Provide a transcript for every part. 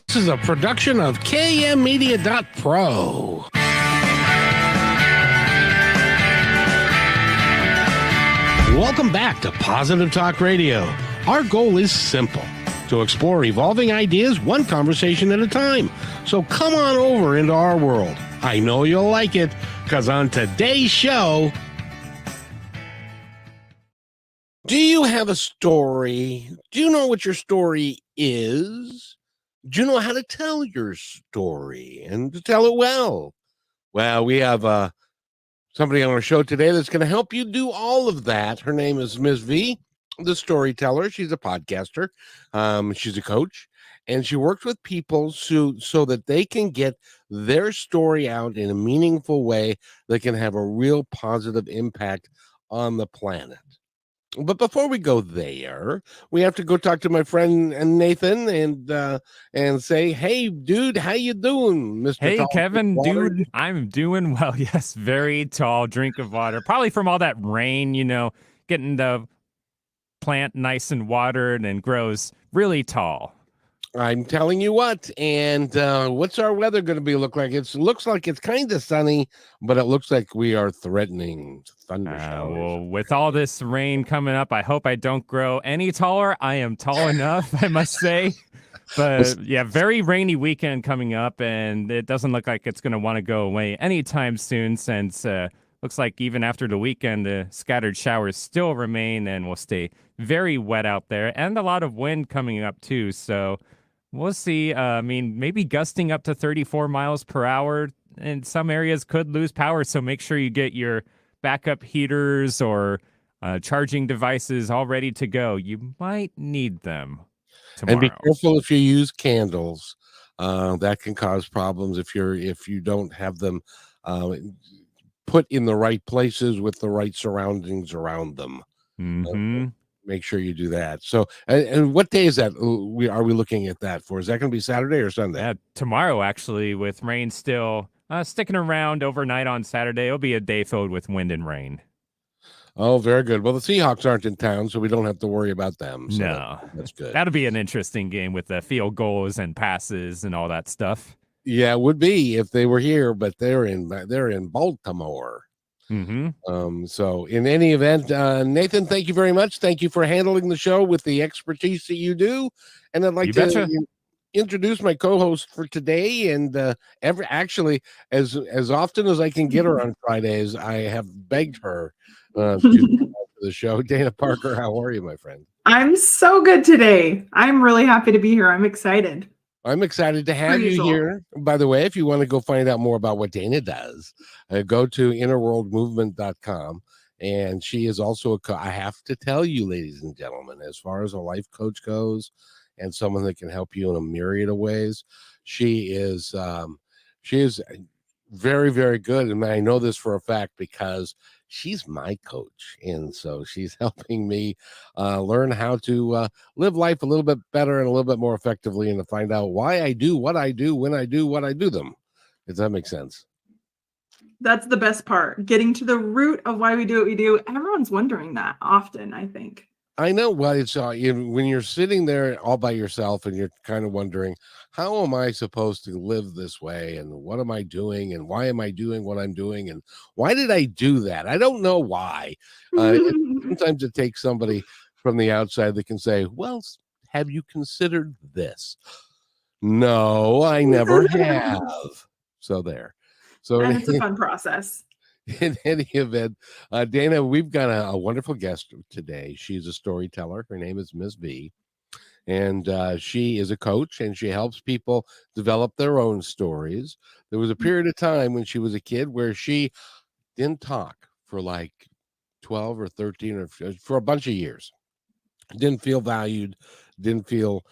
This is a production of KMmedia.pro. Welcome back to Positive Talk Radio. Our goal is simple: to explore evolving ideas one conversation at a time. So come on over into our world. I know you'll like it, because on today's show, do you have a story? Do you know what your story is? Do you know how to tell your story and to tell it well? Well, we have somebody on our show today that's going to help you do all of that. Her name is Ms V The Storyteller. She's a podcaster. She's a coach, and she works with people so that they can get their story out in a meaningful way that can have a real positive impact on the planet. But before we go there, we have to go talk to my friend Nathan and say, "Hey, dude, how you doing, Mr. Hey, Tall Kevin, Water?" dude, I'm doing well. Yes, very tall drink of water. Probably from all that rain, getting the plant nice and watered and grows really tall. I'm telling you what, and what's our weather going to be look like? It looks like it's kind of sunny, but it looks like we are threatening thunder showers. Well, with all this rain coming up, I hope I don't grow any taller. I am tall enough, I must say. But yeah, very rainy weekend coming up, and it doesn't look like it's going to want to go away anytime soon, since looks like even after the weekend, the scattered showers still remain and will stay very wet out there, and a lot of wind coming up too. So we'll see. Maybe gusting up to 34 miles per hour, and some areas could lose power. So make sure you get your backup heaters or charging devices all ready to go. You might need them tomorrow. And be careful if you use candles. That can cause problems if you don't have them put in the right places with the right surroundings around them. Make sure you do that. So, and what day is that? Are we looking at that for? Is that going to be Saturday or Sunday? Yeah, tomorrow, actually, with rain still sticking around overnight on Saturday. It'll be a day filled with wind and rain. Oh, very good. Well, the Seahawks aren't in town, so we don't have to worry about them. So no, that's good. That'll be an interesting game with the field goals and passes and all that stuff. Yeah, it would be if they were here, but they're in Baltimore. So in any event, Nathan, thank you very much. Thank you for handling the show with the expertise that you do. And I'd like to introduce my co-host for today. And actually, as often as I can get her on Fridays, I have begged her to come to the show. Dana Parker, how are you, my friend? I'm so good today. I'm really happy to be here. I'm excited. I'm excited to have you here. By the way, if you want to go find out more about what Dana does, go to innerworldmovement.com. And she is also I have to tell you, ladies and gentlemen, as far as a life coach goes and someone that can help you in a myriad of ways, she is very, very good. And I know this for a fact because she's my coach. And so she's helping me learn how to live life a little bit better and a little bit more effectively, and to find out why I do what I do, when I do what I do them. Does that make sense? That's the best part. Getting to the root of why we do what we do. Everyone's wondering that often, I think. I know. Well, it's when you're sitting there all by yourself and you're kind of wondering, how am I supposed to live this way? And what am I doing? And why am I doing what I'm doing? And why did I do that? I don't know why. Sometimes it takes somebody from the outside that can say, well, have you considered this? No, I never have. So there. So and it's a fun process. In any event, Dana, we've got a wonderful guest today. She's a storyteller. Her name is Ms. V, and she is a coach, and she helps people develop their own stories. There was a period of time when she was a kid where she didn't talk for like 12 or 13 or for a bunch of years. Didn't feel valued, didn't feel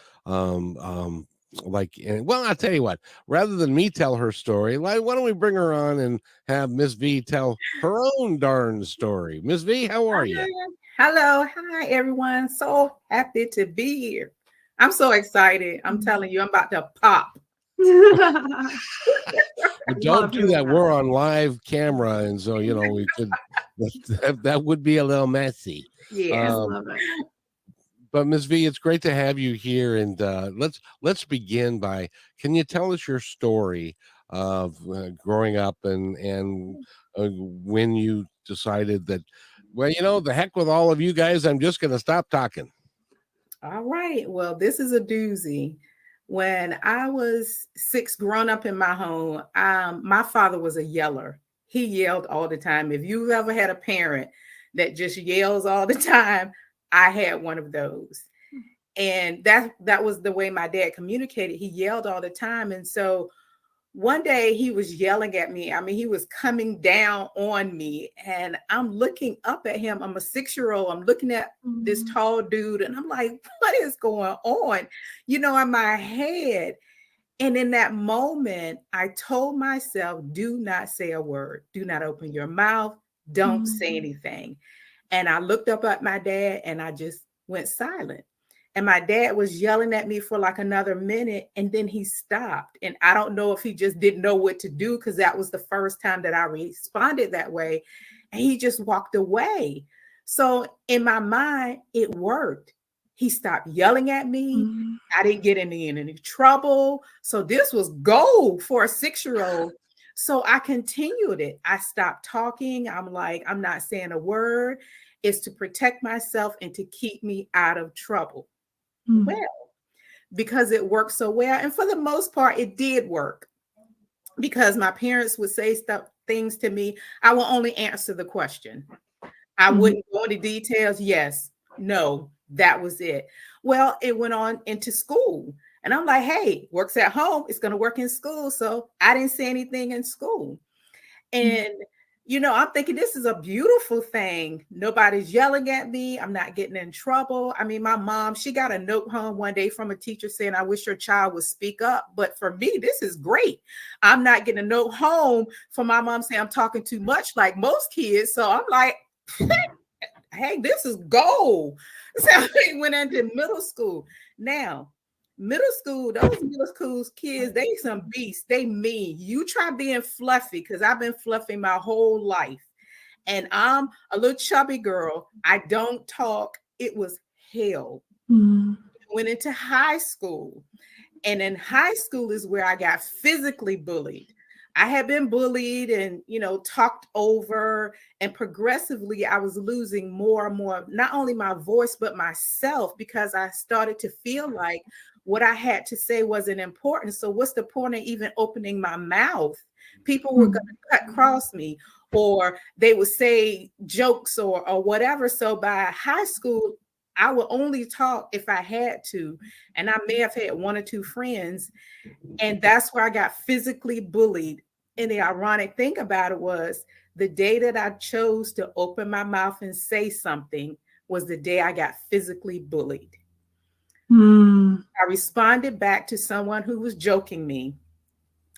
well, I'll tell you what, rather than me tell her story, why don't we bring her on and have Ms. V tell her own darn story. Ms. V, how are you? Hello. Hi, everyone. So happy to be here. I'm so excited. I'm telling you, I'm about to pop. Don't do that. We're on live camera, and so we could that would be a little messy. Yeah, love it. But Ms. V, it's great to have you here, and let's begin by, can you tell us your story of growing up and when you decided that, well, the heck with all of you guys, I'm just going to stop talking. All right. Well, this is a doozy. When I was 6, growing up in my home, my father was a yeller. He yelled all the time. If you've ever had a parent that just yells all the time, I had one of those. And that was the way my dad communicated. He yelled all the time. And so one day he was yelling at me. I mean, he was coming down on me, and I'm looking up at him. I'm a 6-year-old. I'm looking at this tall dude, and I'm like, what is going on? In my head. And in that moment, I told myself, do not say a word. Do not open your mouth. Don't say anything. And I looked up at my dad, and I just went silent. And my dad was yelling at me for like another minute, and then he stopped. And I don't know if he just didn't know what to do, because that was the first time that I responded that way. And he just walked away. So in my mind, it worked. He stopped yelling at me. I didn't get in any trouble. So this was gold for a 6-year-old. So I continued it. I stopped talking. I'm like, I'm not saying a word. It's to protect myself and to keep me out of trouble. Well, because it worked so well. And for the most part, it did work, because my parents would say things to me. I will only answer the question. I wouldn't go into details. Yes, no, that was it. Well, it went on into school. And I'm like, hey, works at home. It's going to work in school. So I didn't say anything in school. And I'm thinking, this is a beautiful thing. Nobody's yelling at me. I'm not getting in trouble. I mean, my mom, she got a note home one day from a teacher saying, I wish your child would speak up. But for me, this is great. I'm not getting a note home from my mom saying I'm talking too much like most kids. So I'm like, hey, this is gold. So I went into middle school. Now, those middle school kids, they some beasts. They mean. You try being fluffy, because I've been fluffy my whole life. And I'm a little chubby girl. I don't talk. It was hell. Went into high school. And in high school is where I got physically bullied. I had been bullied and, talked over, and progressively I was losing more and more, not only my voice, but myself, because I started to feel like what I had to say wasn't important. So what's the point of even opening my mouth? People were going to cut across me, or they would say jokes or whatever. So by high school, I would only talk if I had to. And I may have had 1 or 2 friends. And that's where I got physically bullied. And the ironic thing about it was, the day that I chose to open my mouth and say something was the day I got physically bullied. I responded back to someone who was joking me.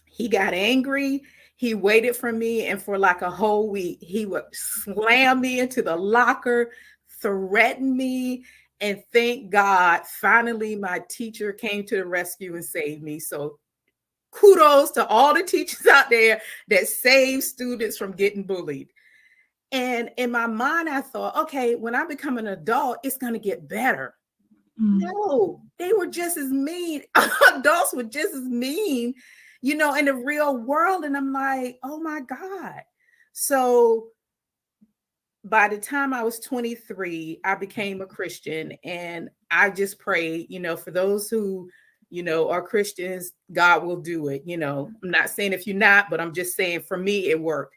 He got angry. He waited for me. And for like a whole week, he would slam me into the locker, threaten me. And thank God, finally, my teacher came to the rescue and saved me. So kudos to all the teachers out there that save students from getting bullied. And in my mind, I thought, okay, when I become an adult, it's going to get better. No, they were just as mean. Adults were just as mean, in the real world. And I'm like, oh my God. So by the time I was 23, I became a Christian, and I just prayed, for those who, are Christians, God will do it. I'm not saying if you're not, but I'm just saying for me, it worked.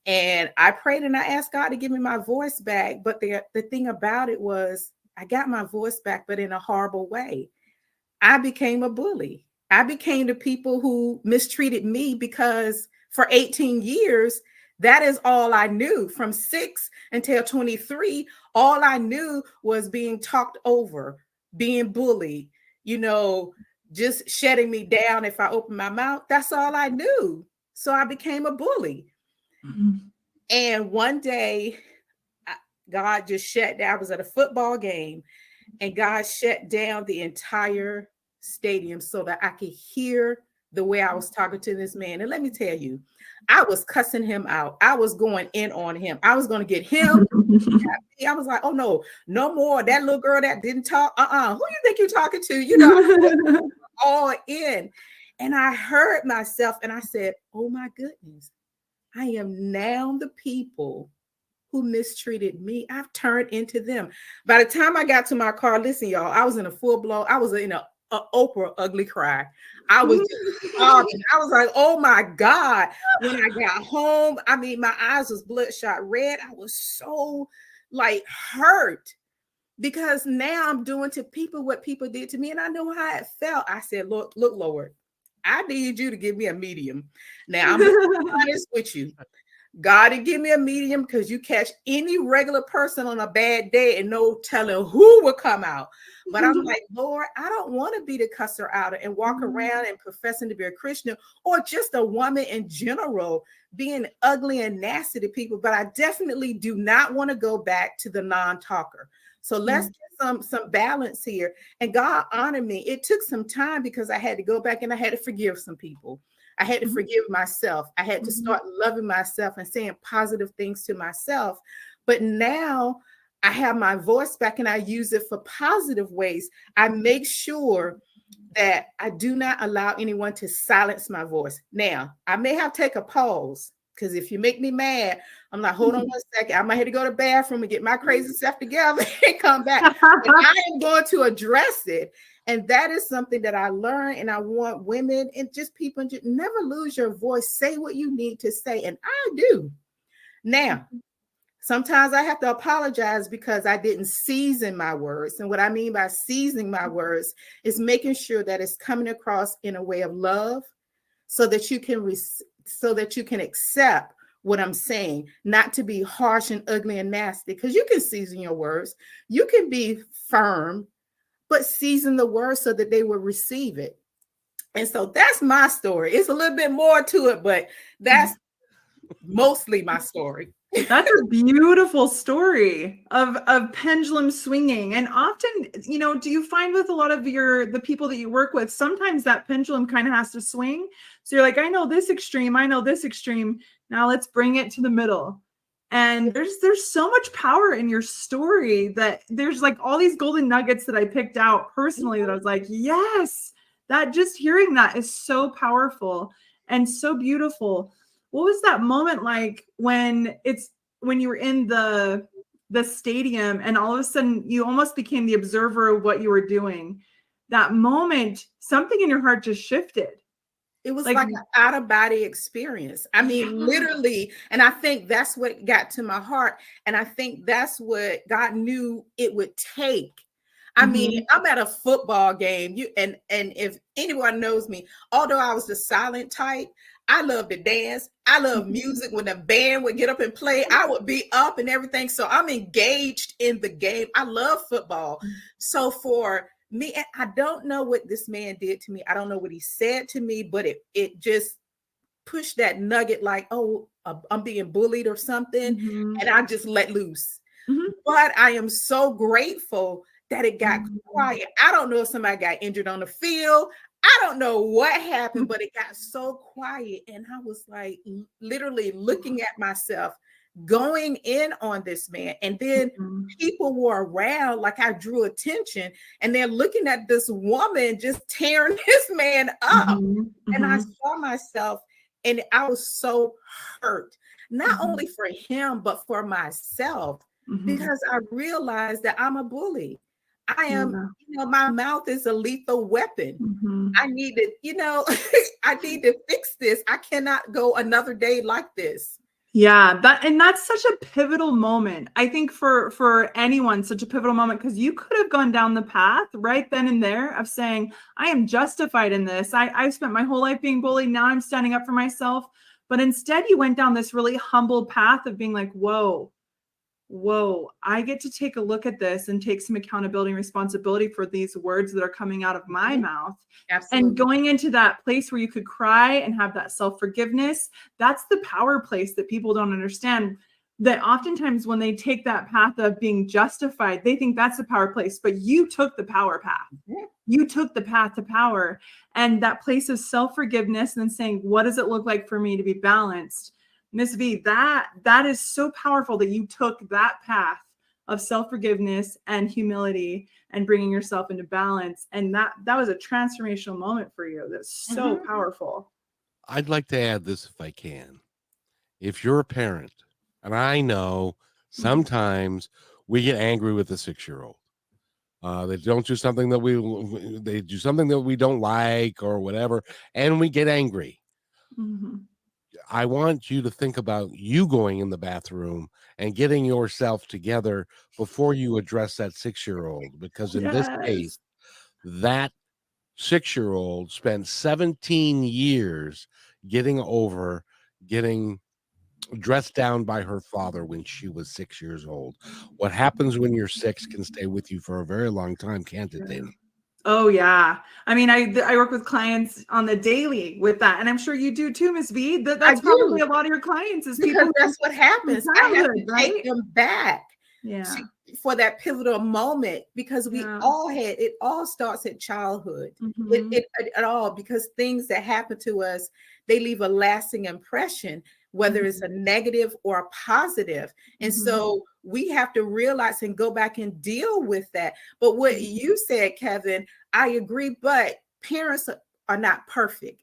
And I prayed and I asked God to give me my voice back. But the thing about it was, I got my voice back, but in a horrible way. I became a bully. I became the people who mistreated me, because for 18 years, that is all I knew. From 6 until 23, all I knew was being talked over, being bullied, just shutting me down if I opened my mouth. That's all I knew. So I became a bully. And one day, God just shut down. I was at a football game, and God shut down the entire stadium so that I could hear the way I was talking to this man. And let me tell you, I was cussing him out. I was going in on him. I was going to get him. I was like, oh no, no more. That little girl that didn't talk. Who you think you're talking to? You know, all in. And I heard myself and I said, oh my goodness, I am now the people who mistreated me. I've turned into them. By the time I got to my car, listen, y'all, I was in a full blown, I was in a Oprah ugly cry. I was just sobbing. I was like, oh my God. When I got home, I mean, my eyes was bloodshot red. I was so like hurt because now I'm doing to people what people did to me. And I know how it felt. I said, look, Lord, I need you to give me a medium. Now I'm gonna be honest with you. God to give me a medium because you catch any regular person on a bad day and no telling who will come out. But I'm like, Lord, I don't want to be the cusser out and walk around and professing to be a Christian or just a woman in general, being ugly and nasty to people. But I definitely do not want to go back to the non-talker. So let's get some balance here. And God honored me. It took some time because I had to go back and I had to forgive some people. I had to forgive myself. I had to start loving myself and saying positive things to myself. But now I have my voice back and I use it for positive ways. I make sure that I do not allow anyone to silence my voice. Now, I may have to take a pause because if you make me mad, I'm like, hold on 1 second. I might have to go to the bathroom and get my crazy stuff together and come back. But I am going to address it. And that is something that I learned, and I want women and just people to never lose your voice. Say what you need to say, and I do. Now, sometimes I have to apologize because I didn't season my words. And what I mean by seasoning my words is making sure that it's coming across in a way of love so that you can accept what I'm saying, not to be harsh and ugly and nasty, because you can season your words. You can be firm, but season the word so that they will receive it. And so that's my story. It's a little bit more to it, but that's mostly my story. That's a beautiful story of pendulum swinging. And often, you know, do you find with a lot of the people that you work with, sometimes that pendulum kind of has to swing. So you're like, I know this extreme. I know this extreme. Now let's bring it to the middle. And there's so much power in your story that there's like all these golden nuggets that I picked out personally that I was like, yes, that just hearing that is so powerful and so beautiful. What was that moment like when you were in the stadium and all of a sudden you almost became the observer of what you were doing? That moment, something in your heart just shifted. It was like an out-of-body experience. I mean, literally. And I think that's what got to my heart. And I think that's what God knew it would take. I mean, I'm at a football game. And if anyone knows me, although I was the silent type, I love to dance. I love music. When the band would get up and play, I would be up and everything. So I'm engaged in the game. I love football. So for me, I don't know what this man did to me. I don't know what he said to me, but it just pushed that nugget like, oh, I'm being bullied or something. And I just let loose. But I am so grateful that it got quiet. I don't know if somebody got injured on the field. I don't know what happened, but it got so quiet. And I was like literally looking at myself, going in on this man. And then people were around, like I drew attention, and they're looking at this woman just tearing this man up. And I saw myself and I was so hurt, not only for him, but for myself, because I realized that I'm a bully. I am, my mouth is a lethal weapon. I need to, I need to fix this. I cannot go another day like this. Yeah, that's such a pivotal moment. I think for anyone, such a pivotal moment, because you could have gone down the path right then and there of saying, I am justified in this. I've spent my whole life being bullied. Now I'm standing up for myself. But instead you went down this really humble path of being like, whoa, I get to take a look at this and take some accountability and responsibility for these words that are coming out of my mouth. Absolutely. And going into that place where you could cry and have that self-forgiveness, that's the power place that people don't understand. that oftentimes when they take that path of being justified, they think that's the power place, but you took the power path. Yeah. You took the path to power, and that place of self-forgiveness and then saying, what does it look like for me to be balanced? Ms. V, that is so powerful that you took that path of self-forgiveness and humility and bringing yourself into balance. And that was a transformational moment for you. That's so powerful. I'd like to add this if I can. If you're a parent, and I know sometimes we get angry with a 6-year-old. They don't do something that they do something that we don't like or whatever, and we get angry. I want you to think about you going in the bathroom and getting yourself together before you address that 6-year-old, because in this case, that 6-year-old spent 17 years getting dressed down by her father when she was 6 years old. What happens when you're 6 can stay with you for a very long time, can't it, Dana? Oh yeah. I mean, I work with clients on the daily with that, and I'm sure you do too, Ms. V. That's probably a lot of your clients is because people. That's what happens. I have to take them back. Yeah. For that pivotal moment, because we all had it. All starts at childhood. It all, because things that happen to us, they leave a lasting impression, whether it's a negative or a positive. And so we have to realize and go back and deal with that. But what you said, Kevin, I agree, but parents are not perfect.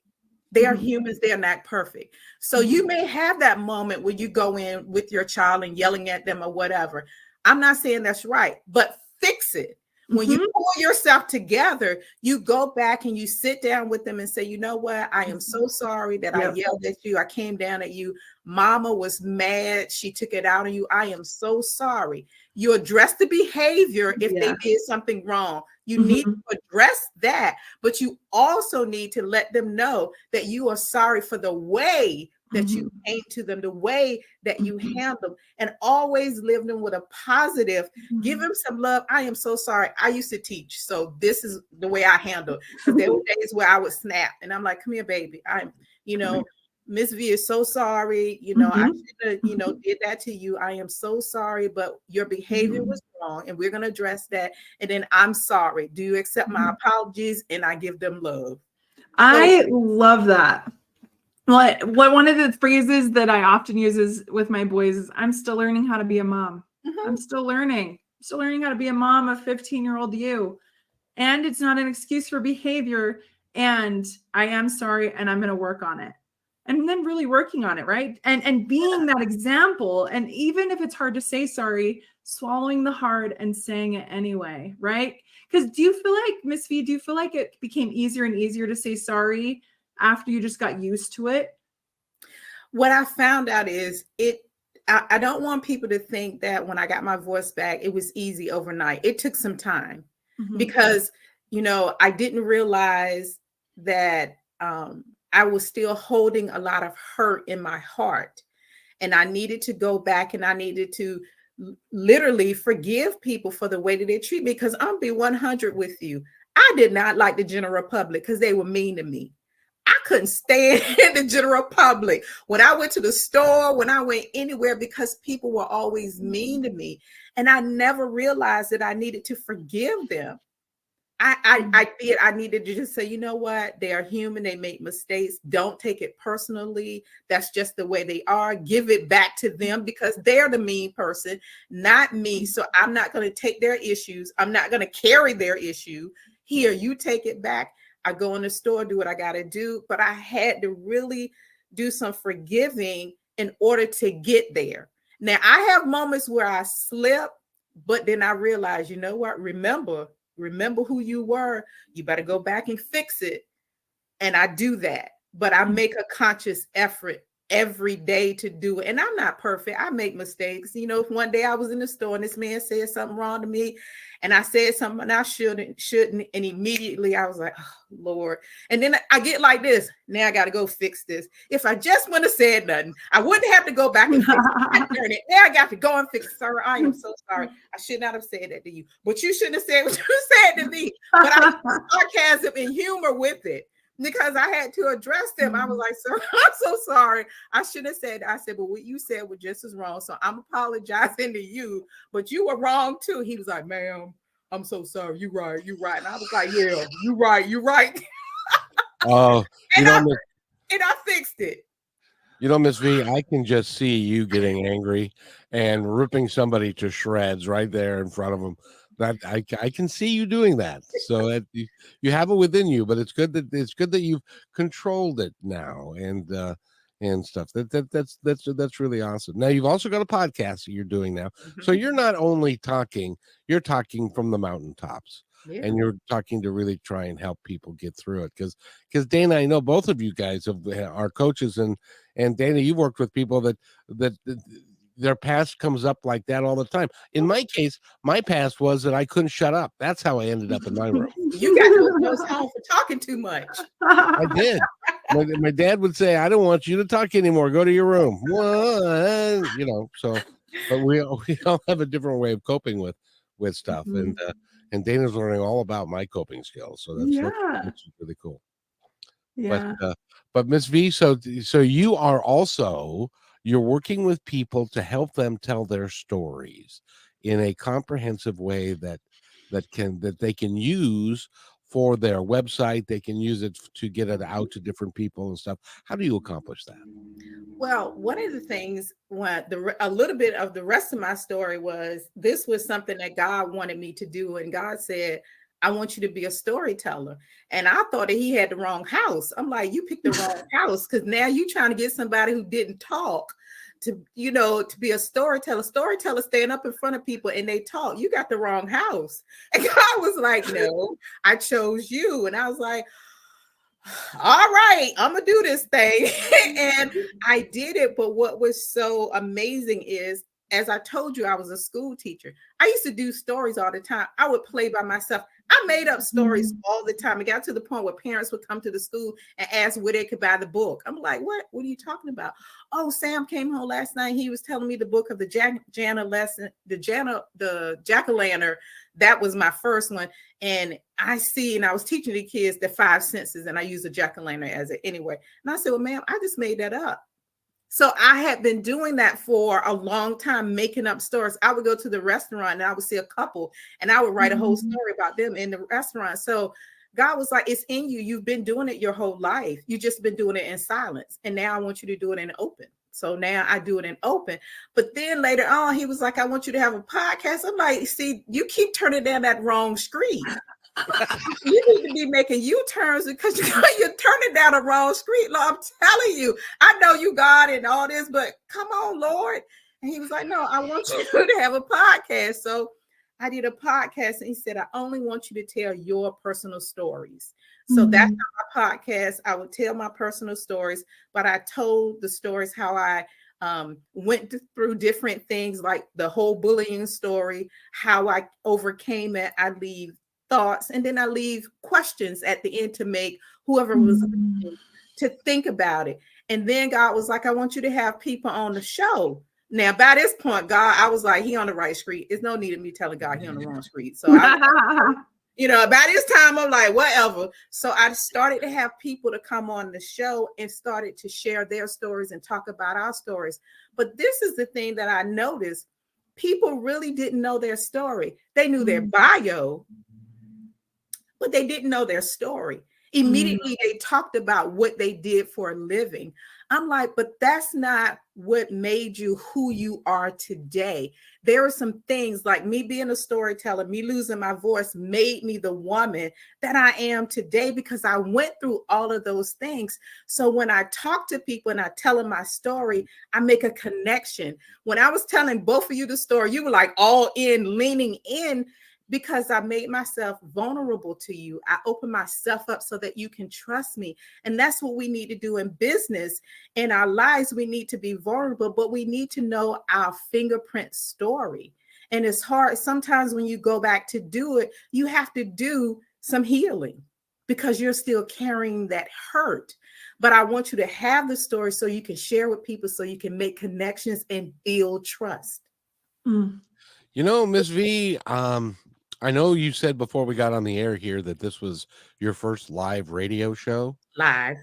They are humans. They are not perfect. So you may have that moment where you go in with your child and yelling at them or whatever. I'm not saying that's right, but fix it. When you pull yourself together, you go back and you sit down with them and say, you know what? I am so sorry that I yelled at you. I came down at you. Mama was mad. She took it out on you. I am so sorry. You address the behavior if they did something wrong. You need to address that, but you also need to let them know that you are sorry for the way that you came to them, the way that you handle them, and always live them with a positive. Give them some love. I am so sorry. I used to teach, so this is the way I handle it. Because there were days where I would snap, and I'm like, "Come here, baby. Ms. V is so sorry. I should have, did that to you. I am so sorry, but your behavior was wrong, and we're gonna address that. And then I'm sorry. Do you accept my apologies?" And I give them love. I love that. What one of the phrases that I often use is with my boys is, I'm still learning how to be a mom. I'm still learning how to be a mom of 15-year-old you. And it's not an excuse for behavior. And I am sorry, and I'm going to work on it. And then really working on it, right? And being that example. And even if it's hard to say sorry, swallowing the hard and saying it anyway, right? Because do you feel like, Ms. V, it became easier and easier to say sorry after you just got used to it? What I found out is I don't want people to think that when I got my voice back, it was easy overnight. It took some time because, I didn't realize that I was still holding a lot of hurt in my heart. And I needed to go back and I needed to literally forgive people for the way that they treat me. Because I'm be 100 with you. I did not like the general public because they were mean to me. I couldn't stand the general public when I went to the store, when I went anywhere, because people were always mean to me. And I never realized that I needed to forgive them. I needed to just say, you know what? They are human. They make mistakes. Don't take it personally. That's just the way they are. Give it back to them because they're the mean person, not me. So I'm not going to take their issues. I'm not going to carry their issue. Here, you take it back. I go in the store, do what I got to do. But I had to really do some forgiving in order to get there. Now, I have moments where I slip, but then I realize, you know what? Remember who you were. You better go back and fix it. And I do that. But I make a conscious effort every day to do it. And I'm not perfect. I make mistakes. If one day I was in the store and this man said something wrong to me and I said something I shouldn't. And immediately I was like, oh, Lord. And then I get like this. Now I got to go fix this. If I just wouldn't have said nothing, I wouldn't have to go back and fix it. Now I got to go and fix it. Sir, I am so sorry. I should not have said that to you. But you shouldn't have said what you said to me. But I put sarcasm and humor with it. because I had to address them. I was like, sir, I'm so sorry. I shouldn't have said, I said, but what you said was just as wrong. So I'm apologizing to you, but you were wrong too. He was like, ma'am, I'm so sorry. You're right. You're right. And I was like, yeah, you're right. You're right. Oh, and I fixed it. You know, Ms. V, I can just see you getting angry and ripping somebody to shreds right there in front of them. That I can see you doing that. So that you have it within you, but it's good that you've controlled it now and stuff. That's really awesome. Now you've also got a podcast that you're doing now. So you're not only talking, you're talking from the mountaintops. Yeah. And you're talking to really try and help people get through it because Dana, I know both of you guys are coaches, and Dana, you've worked with people that their past comes up like that all the time. In my case, my past was that I couldn't shut up. That's how I ended up in my room. You got those home for talking too much. I did. My dad would say, "I don't want you to talk anymore. Go to your room." Well, you know, so but we all have a different way of coping with stuff, and Dana's learning all about my coping skills. So that's really cool. Yeah. But Ms. V, so you are also, you're working with people to help them tell their stories in a comprehensive way that they can use for their website. They can use it to get it out to different people and stuff. How do you accomplish that? Well, one of the things, a little bit of the rest of my story was, this was something that God wanted me to do. And God said, I want you to be a storyteller. And I thought that he had the wrong house. I'm like, you picked the wrong house, because now you're trying to get somebody who didn't talk to be a storyteller. Storytellers stand up in front of people and they talk. You got the wrong house. And God was like, no, I chose you. And I was like, all right, I'm gonna do this thing. And I did it. But what was so amazing is, as I told you, I was a school teacher. I used to do stories all the time. I would play by myself. I made up stories all the time. It got to the point where parents would come to the school and ask where they could buy the book. I'm like, what are you talking about? Oh, Sam came home last night. He was telling me the book of the jack-o'-lantern. That was my first one. And I was teaching the kids the 5 senses, and I use a jack-o'-lantern as it anyway. And I said, well, ma'am, I just made that up. So I had been doing that for a long time, making up stories. I would go to the restaurant and I would see a couple and I would write a whole story about them in the restaurant. So God was like, it's in you. You've been doing it your whole life. You've just been doing it in silence. And now I want you to do it in open. So now I do it in open. But then later on, he was like, I want you to have a podcast. I'm like, see, you keep turning down that wrong street. You need to be making U-turns because you're turning down the wrong street. Lord, I'm telling you, I know you God and all this, but come on, Lord. And he was like, no, I want you to have a podcast. So I did a podcast, and he said, I only want you to tell your personal stories. So that's my podcast. I would tell my personal stories, but I told the stories how I went through different things, like the whole bullying story, how I overcame it. I leave thoughts, and then I leave questions at the end to make whoever was to think about it. And then God was like, I want you to have people on the show. Now, by this point, God, I was like, he on the right street. There's no need of me telling God he on the wrong street. So by this time, I'm like, whatever. So I started to have people to come on the show and started to share their stories and talk about our stories. But this is the thing that I noticed. People really didn't know their story. They knew their bio, but they didn't know their story. Immediately, they talked about what they did for a living. I'm like, but that's not what made you who you are today. There are some things, like me being a storyteller, me losing my voice made me the woman that I am today, because I went through all of those things. So when I talk to people and I tell them my story, I make a connection. When I was telling both of you the story, you were like all in, leaning in, because I made myself vulnerable to you. I opened myself up so that you can trust me. And that's what we need to do in business. In our lives, we need to be vulnerable, but we need to know our fingerprint story. And it's hard. Sometimes when you go back to do it, you have to do some healing because you're still carrying that hurt. But I want you to have the story so you can share with people, so you can make connections and build trust. You know, Ms. V, I know you said before we got on the air here that this was your first live radio show. Live.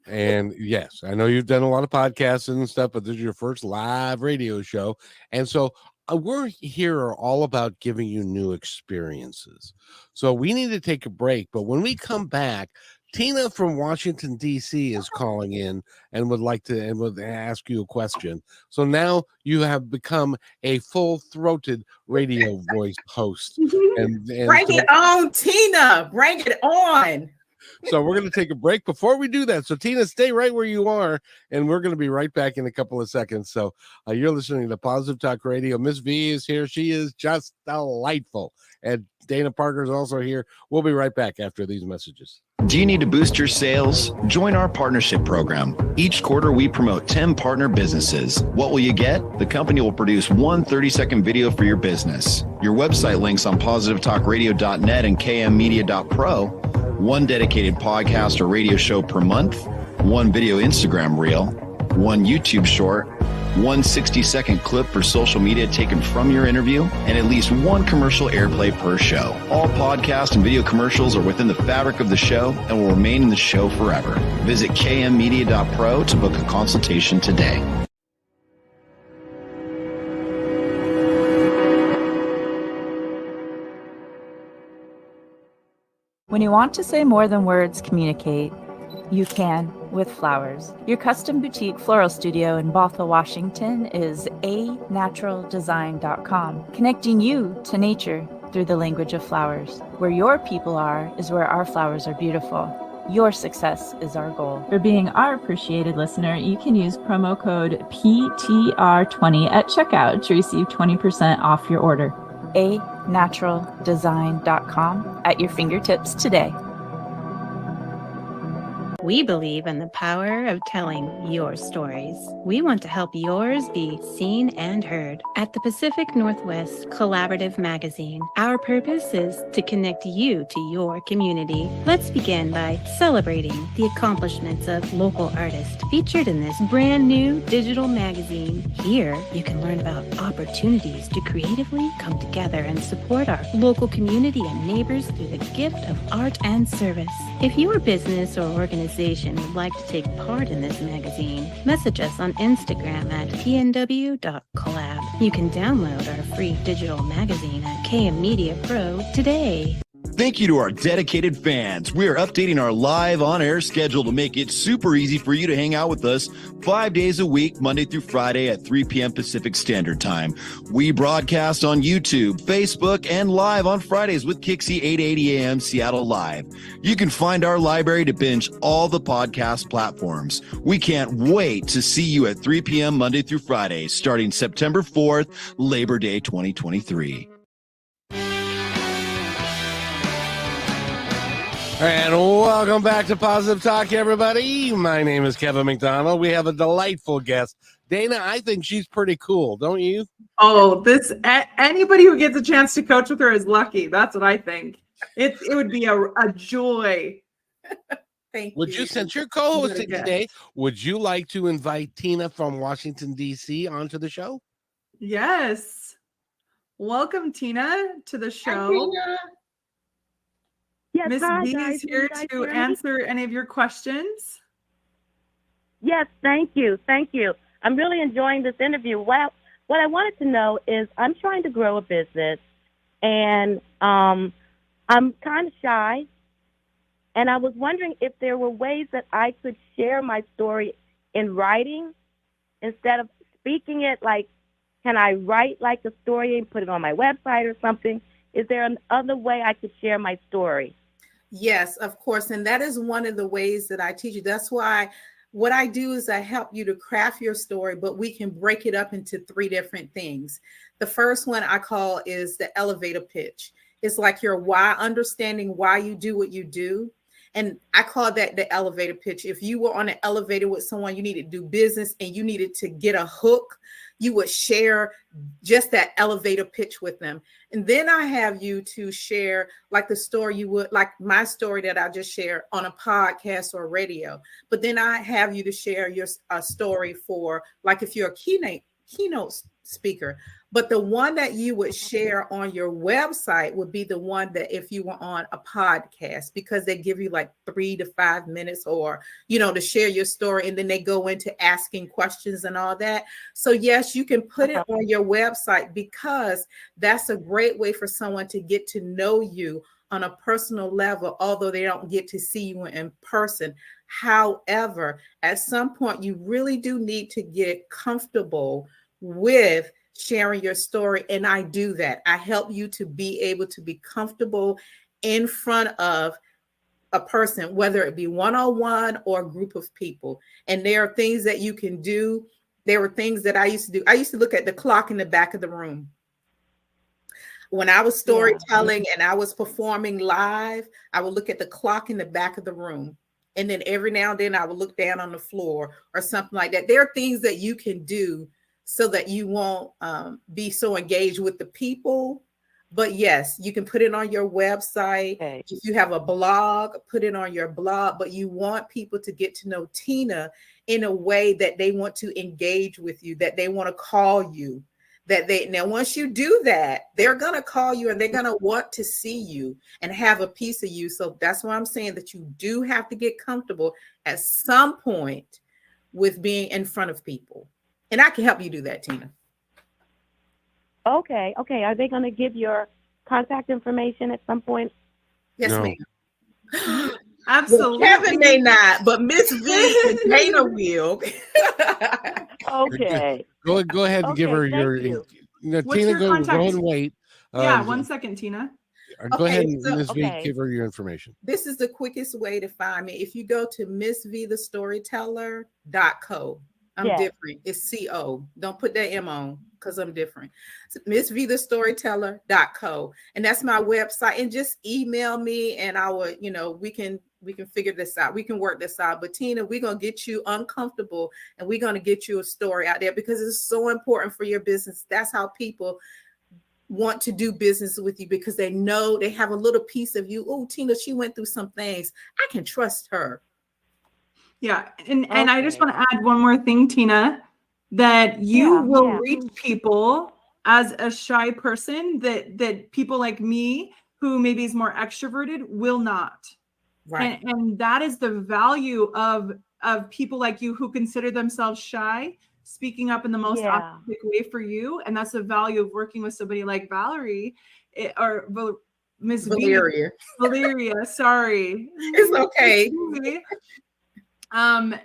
And yes, I know you've done a lot of podcasts and stuff, but this is your first live radio show. And so we're here all about giving you new experiences. So we need to take a break. But when we come back, Tina from Washington, D.C. is calling in and would ask you a question. So now you have become a full-throated radio voice host. And Bring it on, Tina. Bring it on. So we're going to take a break before we do that. So Tina, stay right where you are, and we're going to be right back in a couple of seconds. So you're listening to Positive Talk Radio. Ms V is here. She is just delightful. And Dana Parker is also here. We'll be right back after these messages. Do you need to boost your sales? Join our partnership program. Each quarter, we promote 10 partner businesses. What will you get? The company will produce one 30-second video for your business. Your website links on positivetalkradio.net and kmmedia.pro. One dedicated podcast or radio show per month. One video Instagram reel. One YouTube short. One 60-second clip for social media taken from your interview, and at least one commercial airplay per show. All podcast and video commercials are within the fabric of the show and will remain in the show forever. Visit kmmedia.pro to book a consultation today. When you want to say more than words communicate, you can with flowers. Your custom boutique floral studio in Bothell, Washington is anaturaldesign.com, connecting you to nature through the language of flowers. Where your people are is where our flowers are beautiful. Your success is our goal. For being our appreciated listener, you can use promo code PTR20 at checkout to receive 20% off your order. anaturaldesign.com at your fingertips today. We believe in the power of telling your stories. We want to help yours be seen and heard. At the Pacific Northwest Collaborative Magazine, our purpose is to connect you to your community. Let's begin by celebrating the accomplishments of local artists featured in this brand new digital magazine. Here, you can learn about opportunities to creatively come together and support our local community and neighbors through the gift of art and service. If your business or organization would like to take part in this magazine, message us on Instagram at pnw.collab. You can download our free digital magazine at KM Media Pro today. Thank you to our dedicated fans. We are updating our live on-air schedule to make it super easy for you to hang out with us 5 days a week, Monday through Friday at 3 p.m. Pacific Standard Time. We broadcast on YouTube, Facebook, and live on Fridays with Kixie 8:80 a.m. Seattle Live. You can find our library to binge all the podcast platforms. We can't wait to see you at 3 p.m. Monday through Friday, starting September 4th, Labor Day 2023. And welcome back to Positive Talk, everybody. My name is Kevin McDonald. We have a delightful guest. Dana, I think she's pretty cool, don't you? Oh, anybody who gets a chance to coach with her is lucky. That's what I think. It would be a joy. Thank Would you, since you're co-hosting today, would you like to invite Tina from Washington, D.C. onto the show? Yes. Welcome, Tina, to the show. Hi, Tina. Yes, Ms. hi, V guys. is here to answer any of your questions. Yes, thank you. Thank you. I'm really enjoying this interview. Well, what I wanted to know is I'm trying to grow a business, and I'm kind of shy, and I was wondering if there were ways that I could share my story in writing instead of speaking it. Like, can I write like a story and put it on my website or something? Is there another way I could share my story? Yes, of course. And that is one of the ways that I teach you. That's why what I do is I help you to craft your story, but we can break it up into 3 different things. The first one I call is the elevator pitch. It's like your why, understanding why you do what you do. And I call that the elevator pitch. If you were on an elevator with someone, you needed to do business and you needed to get a hook, you would share just that elevator pitch with them. And then I have you to share like the story you would, like my story that I just shared on a podcast or radio. But then I have you to share your story for, like if you're a keynote speaker, But the one that you would share on your website would be the one that if you were on a podcast, because they give you like 3 to 5 minutes or, to share your story. And then they go into asking questions and all that. So yes, you can put it on your website because that's a great way for someone to get to know you on a personal level, although they don't get to see you in person. However, at some point, you really do need to get comfortable with sharing your story. And I do that. I help you to be able to be comfortable in front of a person, whether it be one-on-one or a group of people. And there are things that you can do. There were things that I used to do. I used to look at the clock in the back of the room. When I was storytelling and I was performing live, I would look at the clock in the back of the room. And then every now and then I would look down on the floor or something like that. There are things that you can do so that you won't be so engaged with the people. But yes, you can put it on your website. Okay. If you have a blog, put it on your blog. But you want people to get to know Tina in a way that they want to engage with you, that they want to call you. Now, once you do that, they're going to call you and they're going to want to see you and have a piece of you. So that's why I'm saying that you do have to get comfortable at some point with being in front of people. And I can help you do that, Tina. Okay. Are they going to give your contact information at some point? Yes, No. ma'am. Absolutely. Well, Kevin may not, but Ms V and Dana will. Okay. Go ahead and give her your. What's Tina, your go contact? and wait. Yeah, 1 second, Tina. Go ahead and Ms. V, give her your information. This is the quickest way to find me. If you go to Ms V The Storyteller.co. I'm different. It's CO. Don't put that M on because I'm different. Ms V The Storyteller.co. And that's my website. And just email me and I will, we can figure this out. We can work this out. But Tina, we're going to get you uncomfortable and we're going to get you a story out there because it's so important for your business. That's how people want to do business with you because they know they have a little piece of you. Oh, Tina, she went through some things. I can trust her. Yeah. And I just want to add one more thing, Tina, that you will reach people as a shy person that people like me, who maybe is more extroverted, will not. Right. And that is the value of people like you who consider themselves shy, speaking up in the most authentic way for you. And that's the value of working with somebody like Valerie or Ms. Valeria. Valeria, sorry. It's okay.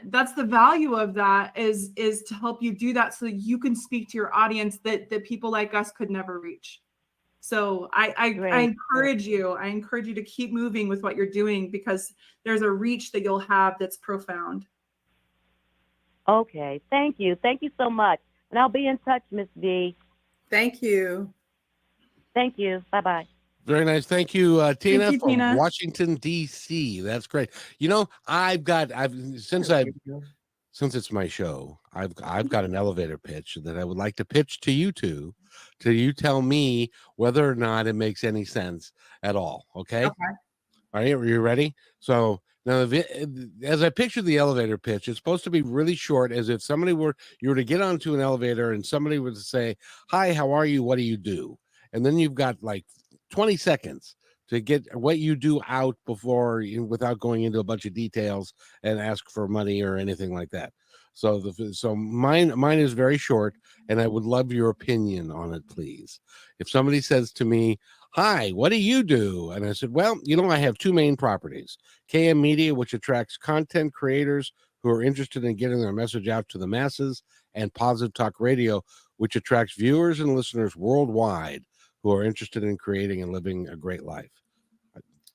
That's the value of that is to help you do that so that you can speak to your audience that people like us could never reach. So I encourage you to keep moving with what you're doing because there's a reach that you'll have that's profound. Okay. Thank you. Thank you so much. And I'll be in touch, Ms. V. Thank you. Thank you. Bye-bye. Very nice. Thank you, Tina, Thank you, from Tina. Washington, D.C. That's great. Since it's my show, I've got an elevator pitch that I would like to pitch to you two, till you tell me whether or not it makes any sense at all. Okay. All right. Are you ready? So now, as I picture the elevator pitch, it's supposed to be really short, as if you were to get onto an elevator and somebody would say, "Hi, how are you? What do you do?" And then you've got like 20 seconds to get what you do out without going into a bunch of details and ask for money or anything like that. So mine is very short, and I would love your opinion on it, please. If somebody says to me, "Hi, what do you do?" And I said, "Well, I have two main properties, KM Media, which attracts content creators who are interested in getting their message out to the masses, and Positive Talk Radio, which attracts viewers and listeners worldwide who are interested in creating and living a great life."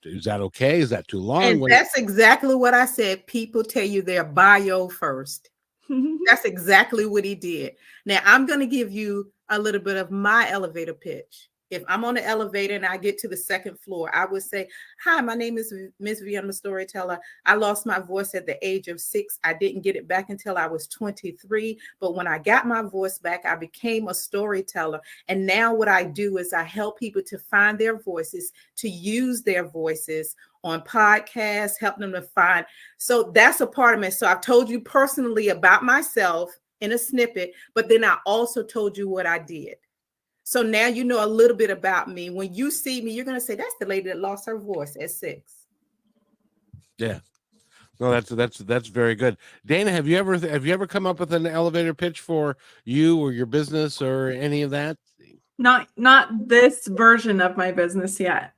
Is that okay? Is that too long? And that's exactly what I said. People tell you their bio first. That's exactly what he did. Now, I'm going to give you a little bit of my elevator pitch. If I'm on the elevator and I get to the second floor, I would say, "Hi, my name is Ms. V. I'm a storyteller. I lost my voice at the age of 6. I didn't get it back until I was 23. But when I got my voice back, I became a storyteller. And now what I do is I help people to find their voices, to use their voices on podcasts, help them to find." So that's a part of it. So I've told you personally about myself in a snippet, but then I also told you what I did. So now you know a little bit about me. When you see me, you're going to say, that's the lady that lost her voice at 6. Yeah. No, that's very good. Dana, have you ever come up with an elevator pitch for you or your business or any of that? Not this version of my business yet.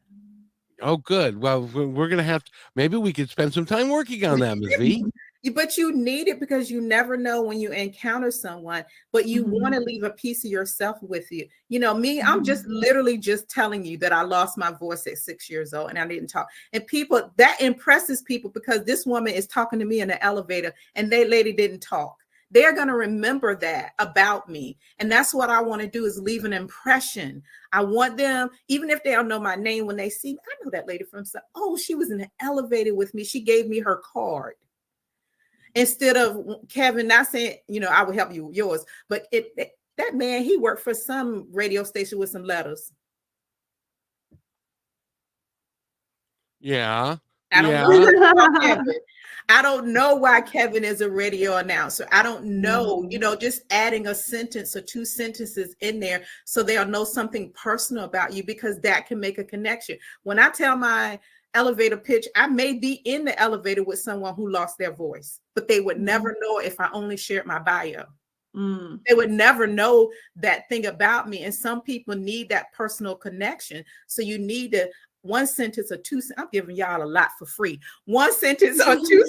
Oh, good. Well, we're gonna have to. Maybe we could spend some time working on that, Ms. V. But you need it because you never know when you encounter someone, but you want to leave a piece of yourself with you. You know, me, I'm just literally just telling you that I lost my voice at 6 years old and I didn't talk. And people, that impresses people because this woman is talking to me in the elevator and that lady didn't talk. They're going to remember that about me. And that's what I want to do, is leave an impression. I want them, even if they don't know my name, when they see me, I know that lady from, oh, she was in the elevator with me. She gave me her card. Instead of Kevin not saying, you know, I will help you with yours, but that man, he worked for some radio station with some letters. Yeah. I don't know why Kevin is a radio announcer. I don't know, you know, just adding a sentence or 2 sentences in there so they'll know something personal about you, because that can make a connection. When I tell my elevator pitch, I may be in the elevator with someone who lost their voice, but they would never know if I only shared my bio. They would never know that thing about me. And some people need that personal connection. So you need to, 1 sentence or 2, I'm giving y'all a lot for free. 1 sentence or 2,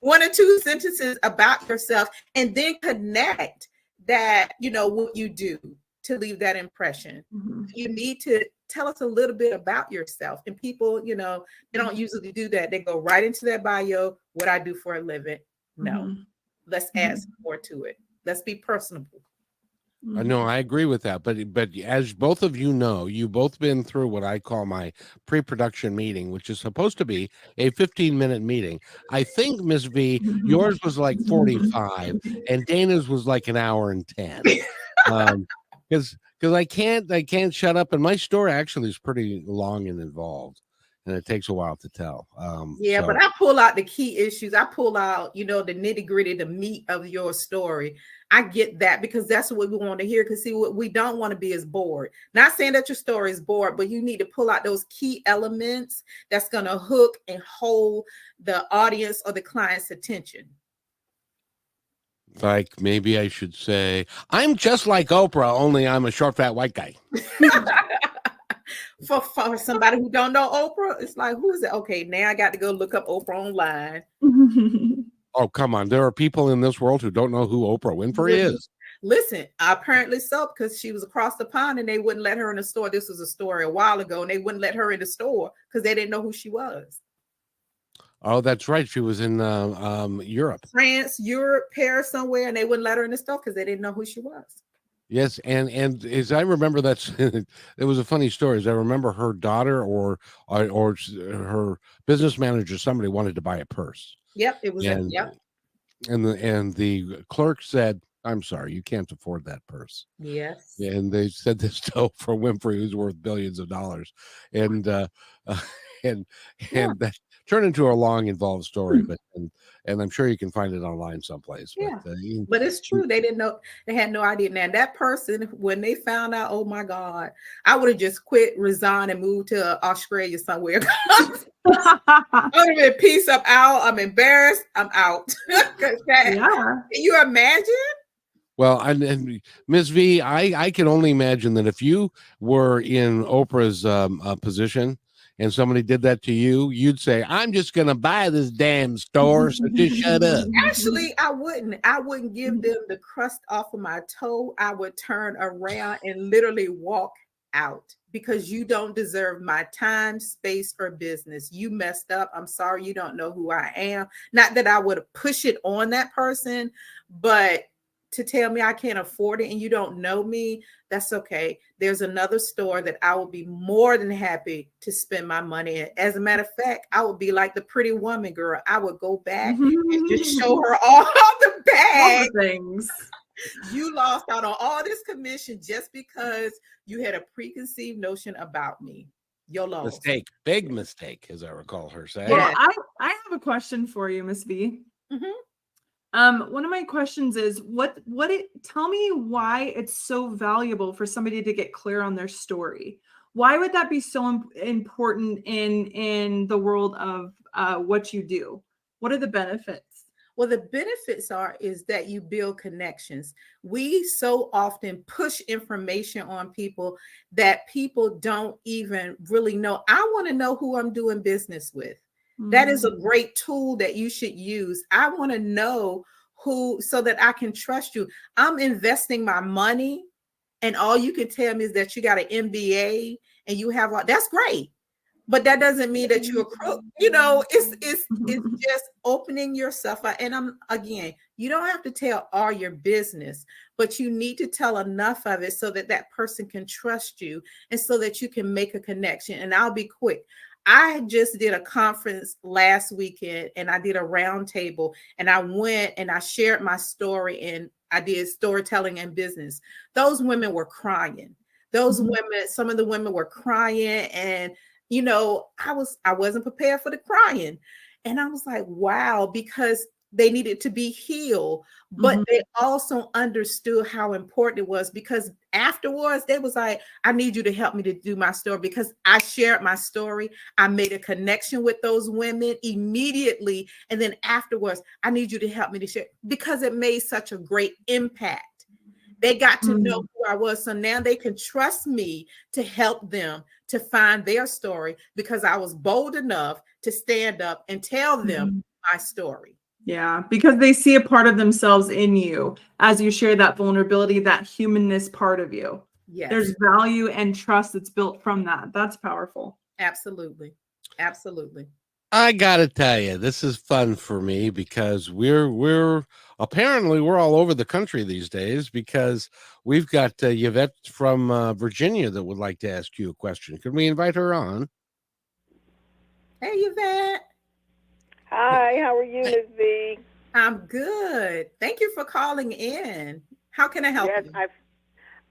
1 or 2 sentences about yourself, and then connect that, you know, what you do to leave that impression. You need to tell us a little bit about yourself. And people, you know, they don't usually do that. They go right into their bio, what I do for a living. No, let's add some more to it. Let's be personable. I know, I agree with that. But as both of you know, you've both been through what I call my pre-production meeting, which is supposed to be a 15-minute meeting. I think, Ms. V, yours was like 45 and Dana's was like an hour and 10. Because I can't shut up, and my story actually is pretty long and involved, and it takes a while to tell. But I pull out the key issues. I pull out, you know, the nitty-gritty, the meat of your story. I get that, because that's what we want to hear. Because see, what we don't want to be is bored. Not saying that your story is bored, but you need to pull out those key elements that's going to hook and hold the audience or the client's attention. Like, maybe I should say, I'm just like Oprah, only I'm a short, fat, white guy. For somebody who don't know Oprah, it's like, who is it? Okay, now I got to go look up Oprah online. Oh, come on. There are people in this world who don't know who Oprah Winfrey is. Listen, apparently so, because she was across the pond and they wouldn't let her in the store. This was a story a while ago, and they wouldn't let her in the store because they didn't know who she was. Oh, that's right. She was in Europe. France, Europe, Paris, somewhere, and they wouldn't let her in the store because they didn't know who she was. Yes, and as I remember, it was a funny story. As I remember, her daughter or her business manager, somebody wanted to buy a purse. Yep, it was. And the clerk said, "I'm sorry, you can't afford that purse." Yes. And they said this to Oprah Winfrey, who's worth billions of dollars, and that turned into a long, involved story. But and I'm sure you can find it online someplace. Yeah, but it's true. They didn't know. They had no idea. Now that person, when they found out, oh my God, I would have just quit, resigned, and moved to Australia somewhere. I would have been peace. I'm out. I'm embarrassed. I'm out. Can you imagine? Well, and Ms. V, I can only imagine that if you were in Oprah's position and somebody did that to you, you'd say, "I'm just going to buy this damn store, so just shut up." Actually, I wouldn't. I wouldn't give them the crust off of my toe. I would turn around and literally walk out, because you don't deserve my time, space, or business. You messed up. I'm sorry. You don't know who I am. Not that I would push it on that person, but to tell me I can't afford it and you don't know me, that's okay. There's another store that I would be more than happy to spend my money in. As a matter of fact, I would be like the Pretty Woman girl. I would go back and just show her all the bags. All the things. You lost out on all this commission just because you had a preconceived notion about me. Your loss. Mistake. Big mistake, as I recall her saying. Well, I have a question for you, Ms. V. One of my questions is tell me why it's so valuable for somebody to get clear on their story. Why would that be so important in the world of what you do? What are the benefits? Well, the benefits is that you build connections. We so often push information on people that people don't even really know. I want to know who I'm doing business with. That is a great tool that you should use. I want to know who, so that I can trust you. I'm investing my money, and all you can tell me is that you got an MBA and you have all, that's great. But that doesn't mean that you're a crook. You know, it's just opening yourself up. And again, you don't have to tell all your business, but you need to tell enough of it so that that person can trust you and so that you can make a connection. And I'll be quick. I just did a conference last weekend and I did a round table, and I went and I shared my story, and I did storytelling and business. Those women were crying. Those women, some of the women were crying, and you know, I wasn't prepared for the crying. And I was like, wow, because they needed to be healed, but they also understood how important it was, because afterwards they was like, I need you to help me to do my story, because I shared my story. I made a connection with those women immediately. And then afterwards, I need you to help me to share, because it made such a great impact. They got to know who I was. So now they can trust me to help them to find their story, because I was bold enough to stand up and tell them my story. Yeah, because they see a part of themselves in you as you share that vulnerability, that humanness part of you. Yes. There's value and trust that's built from that. That's powerful. Absolutely. Absolutely. I gotta tell you, this is fun for me, because we're apparently we're all over the country these days, because we've got Yvette from Virginia that would like to ask you a question. Could we invite her on? Hey, Yvette. Hi, how are you, Ms. V? I'm good. Thank you for calling in. How can I help you?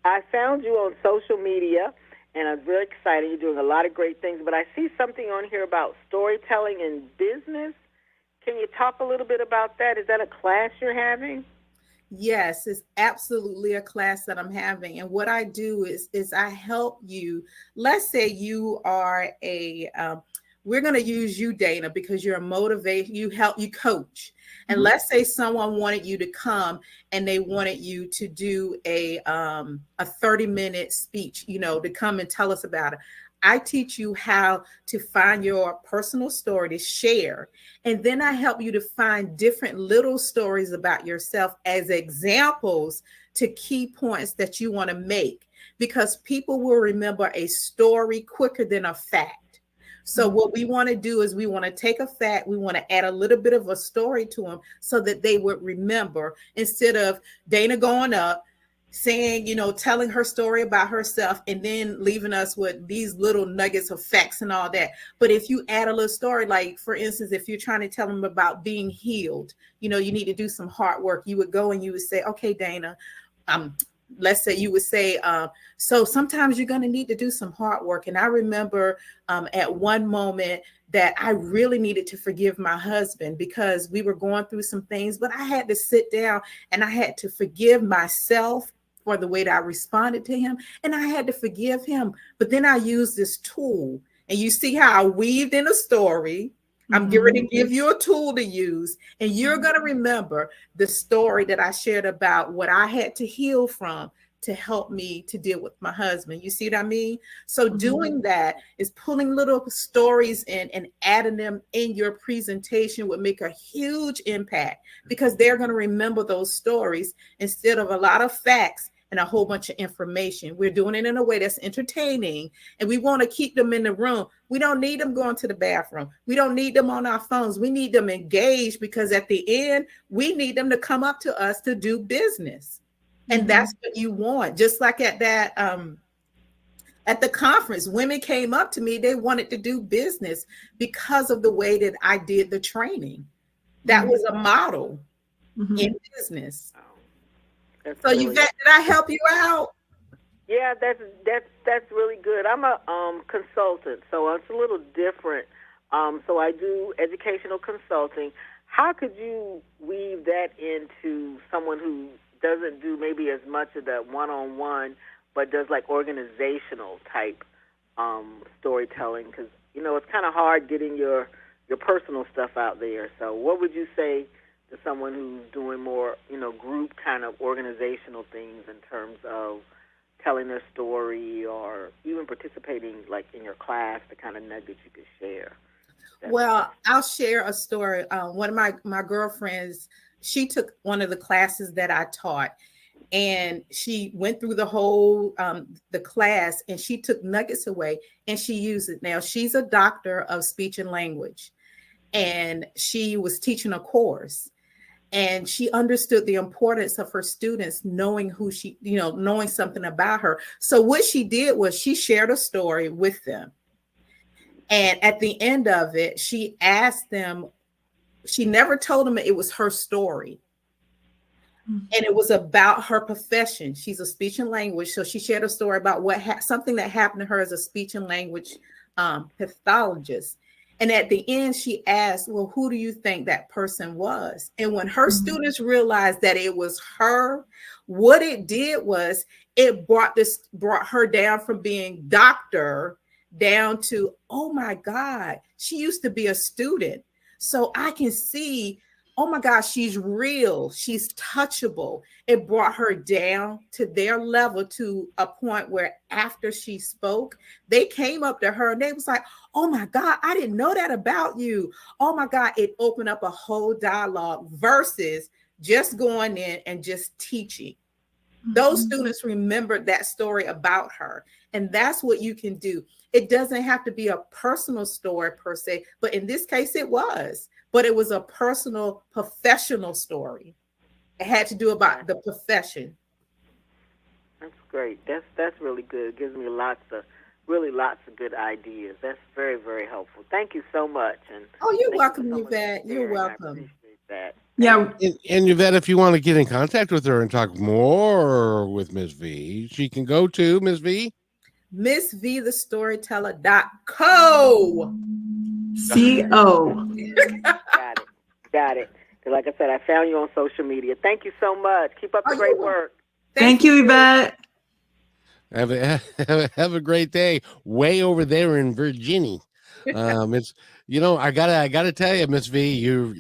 I found you on social media, and I'm very excited. You're doing a lot of great things, but I see something on here about storytelling in business. Can you talk a little bit about that? Is that a class you're having? Yes, it's absolutely a class that I'm having. And what I do is I help you. Let's say you are we're going to use you, Dana, because you're a motivator. You coach. And let's say someone wanted you to come and they wanted you to do a 30-minute speech, you know, to come and tell us about it. I teach you how to find your personal story to share. And then I help you to find different little stories about yourself as examples to key points that you want to make, because people will remember a story quicker than a fact. So what we want to do is we want to take a fact, we want to add a little bit of a story to them so that they would remember, instead of Dana going up, saying, you know, telling her story about herself and then leaving us with these little nuggets of facts and all that. But if you add a little story, like for instance, if you're trying to tell them about being healed, you know, you need to do some hard work. You would go and you would say, okay, Dana, let's say you would say, so sometimes you're going to need to do some hard work. And I remember at one moment that I really needed to forgive my husband, because we were going through some things, but I had to sit down and I had to forgive myself for the way that I responded to him. And I had to forgive him. But then I used this tool, and you see how I weaved in a story. I'm going to give you a tool to use, and you're going to remember the story that I shared about what I had to heal from to help me to deal with my husband. You see what I mean? So doing that is pulling little stories in and adding them in your presentation would make a huge impact, because they're going to remember those stories instead of a lot of facts and a whole bunch of information. We're doing it in a way that's entertaining, and we want to keep them in the room. We don't need them going to the bathroom. We don't need them on our phones. We need them engaged, because at the end, we need them to come up to us to do business. And that's what you want. Just like at that, at the conference, women came up to me, they wanted to do business because of the way that I did the training. That was a model in business. So really Yvette, did I help you out? Yeah, that's really good. I'm a consultant, so it's a little different. So I do educational consulting. how could you weave that into someone who doesn't do maybe as much of that one-on-one, but does like organizational type storytelling? Because, you know, it's kind of hard getting your personal stuff out there. So what would you say to someone who's doing more, you know, group kind of organizational things in terms of telling their story or even participating like in your class, the kind of nuggets you could share? Well, I'll share a story. One of my girlfriends, she took one of the classes that I taught, and she went through the whole the class, and she took nuggets away and she used it. Now, she's a doctor of speech and language, and she was teaching a course, and she understood the importance of her students knowing who she, you know, knowing something about her. So what she did was she shared a story with them. And at the end of it, she asked them, she never told them it was her story. And it was about her profession. She's a speech and language. So she shared a story about something that happened to her as a speech and language pathologist. And at the end, she asked, well, who do you think that person was? And when her students realized that it was her, what it did was it brought her down from being doctor down to, oh my God, she used to be a student. So I can see, oh my gosh, she's real. She's touchable. It brought her down to their level to a point where after she spoke, they came up to her and they was like, oh my God, I didn't know that about you. Oh my God, it opened up a whole dialogue versus just going in and just teaching. Those students remembered that story about her. And that's what you can do. It doesn't have to be a personal story per se, but in this case it was. But it was a personal, professional story. It had to do about the profession. That's great. That's really good. It gives me lots of good ideas. That's very, very helpful. Thank you so much. And oh, you're welcome, Yvette. You're welcome. I appreciate that. Yeah. And Yvette, if you want to get in contact with her and talk more with Ms. V, she can go to Ms. V. Ms V The Storyteller.co. CO. Got it. Like I said, I found you on social media. Thank you so much. Keep up the great work. Thank you, Yvette. Have a great day. Way over there in Virginia. It's, you know, I gotta tell you, Miss V, you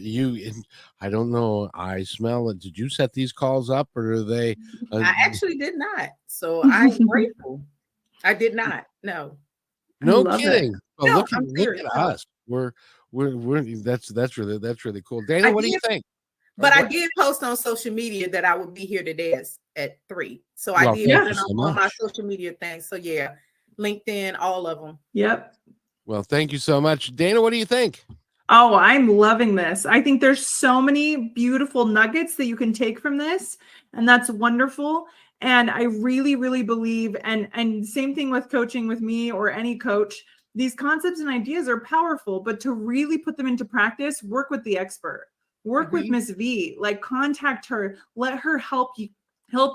I don't know. I smell it. Did you set these calls up, or are they? I actually did not. So I'm grateful. I did not. No. No kidding. Well, No, look I'm serious. at us. We're that's really cool. Dana, what do you think? But I did post on social media that I would be here today at 3. So I did put it on my social media things. So yeah, LinkedIn, all of them. Yep. Well, thank you so much. Dana, what do you think? Oh, I'm loving this. I think there's so many beautiful nuggets that you can take from this, and that's wonderful. And I really, really believe, and same thing with coaching with me or any coach, these concepts and ideas are powerful, but to really put them into practice, work with the expert, work with Ms. V, like contact her, let her help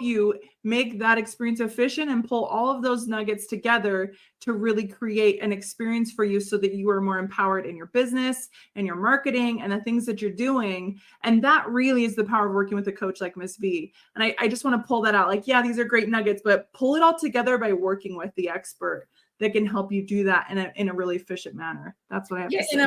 you make that experience efficient and pull all of those nuggets together to really create an experience for you so that you are more empowered in your business and your marketing and the things that you're doing. And that really is the power of working with a coach like Ms. V. And I just want to pull that out. Like, yeah, these are great nuggets, but pull it all together by working with the expert that can help you do that in a really efficient manner. That's what I have to say.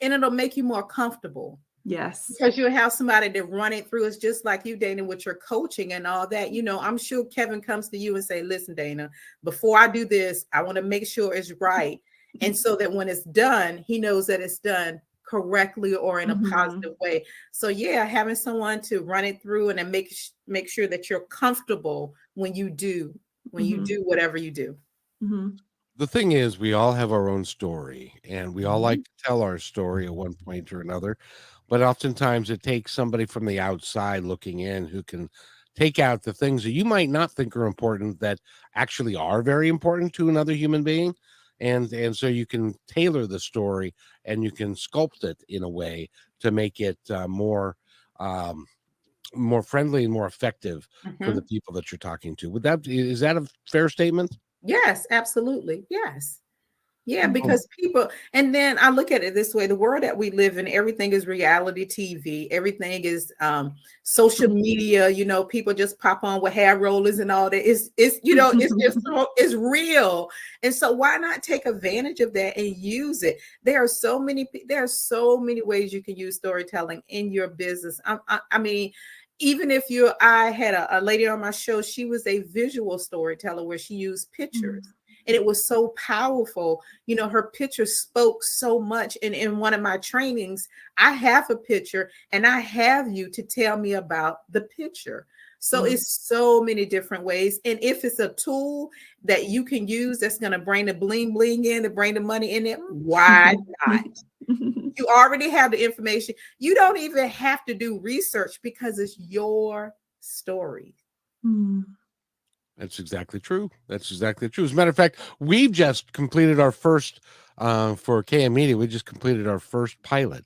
And it'll make you more comfortable. Yes. Because you'll have somebody to run it through. It's just like you, Dana, with your coaching and all that. You know, I'm sure Kevin comes to you and say, listen, Dana, before I do this, I want to make sure it's right. And so that when it's done, he knows that it's done correctly or in a positive way. So yeah, having someone to run it through and then make sure that you're comfortable when you do whatever you do. The thing is, we all have our own story, and we all like to tell our story at one point or another. But oftentimes it takes somebody from the outside looking in who can take out the things that you might not think are important that actually are very important to another human being. And so you can tailor the story and you can sculpt it in a way to make it more friendly and more effective for the people that you're talking to. Is that a fair statement? Yes, absolutely. Yes. Yeah, because people, and then I look at it this way, the world that we live in, everything is reality TV, everything is social media, people just pop on with hair rollers and all that. It's it's real. And so why not take advantage of that and use it? There are so many ways you can use storytelling in your business. I mean, even if I had a lady on my show, she was a visual storyteller where she used pictures. And it was so powerful. Her picture spoke so much. And in one of my trainings, I have a picture and I have you to tell me about the picture. So it's so many different ways. And if it's a tool that you can use that's going to bring the bling bling in, to bring the money in it, why not? You already have the information. You don't even have to do research because it's your story. That's exactly true. That's exactly true. As a matter of fact, we've just completed our first for KM Media. We just completed our first pilot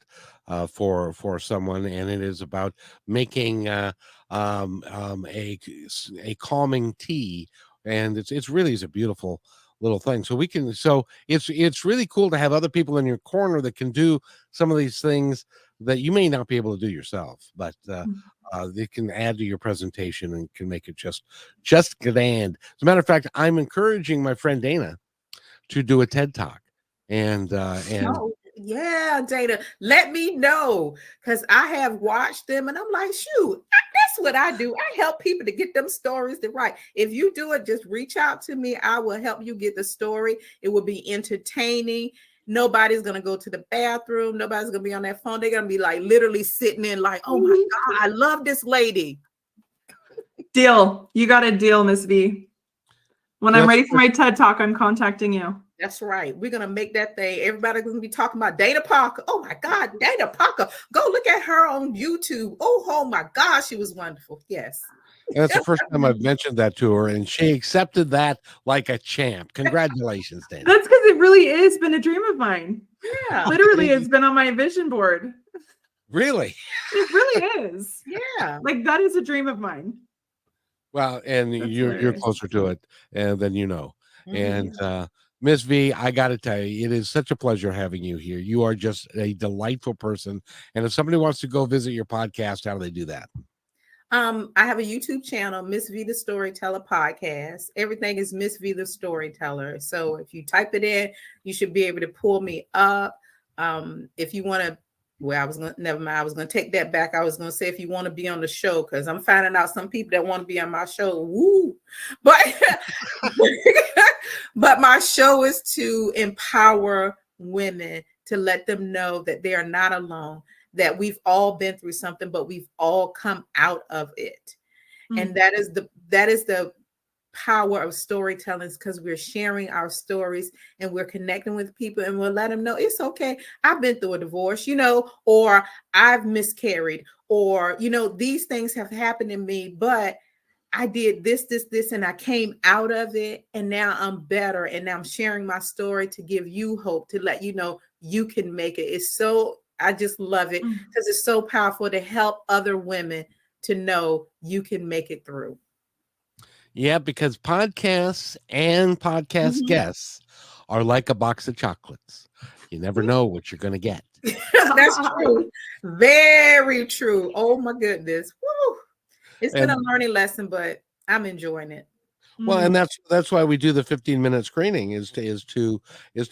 for someone, and it is about making a calming tea, and it's really is a beautiful little thing. So it's really cool to have other people in your corner that can do some of these things that you may not be able to do yourself, but they can add to your presentation and can make it just grand. As a matter of fact, I'm encouraging my friend Dana to do a TED Talk, and yeah, Dana, let me know, because I have watched them and I'm like, shoot, that's what I do. I help people to get them stories to write. If you do it, just reach out to me. I will help you get the story. It will be entertaining. Nobody's going to go to the bathroom. Nobody's going to be on their phone. They're going to be like literally sitting in like, oh my God, I love this lady. Deal. You got a deal, Ms. V. When I'm ready for my TED Talk, I'm contacting you. That's right. We're going to make that thing. Everybody's going to be talking about Dana Parker. Oh my God, Dana Parker. Go look at her on YouTube. Oh my God, she was wonderful. Yes. And that's the first time I've mentioned that to her, and she accepted that like a champ. Congratulations, Dana. That's because it really has been a dream of mine. Yeah. Literally, it's been on my vision board. Really? It really is. Yeah. Like, that is a dream of mine. Well, and you're closer to it than you know. And Ms. V, I got to tell you, it is such a pleasure having you here. You are just a delightful person. And if somebody wants to go visit your podcast, how do they do that? I have a YouTube channel, Ms V The Storyteller podcast. Everything is Ms V The Storyteller. So if you type it in, you should be able to pull me up. If you want to, never mind. I was going to take that back. I was going to say, if you want to be on the show, because I'm finding out some people that want to be on my show. Woo! But, but my show is to empower women, to let them know that they are not alone, that we've all been through something, but we've all come out of it. And that is the power of storytelling, because we're sharing our stories and we're connecting with people, and we'll let them know it's okay. I've been through a divorce, or I've miscarried, or, these things have happened to me, but I did this, and I came out of it, and now I'm better. And now I'm sharing my story to give you hope, to let you know you can make it. I just love it because it's so powerful to help other women to know you can make it through. Yeah, because podcasts and podcast guests are like a box of chocolates. You never know what you're going to get. That's true. Very true. Oh my goodness. Woo. It's been a learning lesson, but I'm enjoying it. Well, and that's why we do the 15-minute screening is to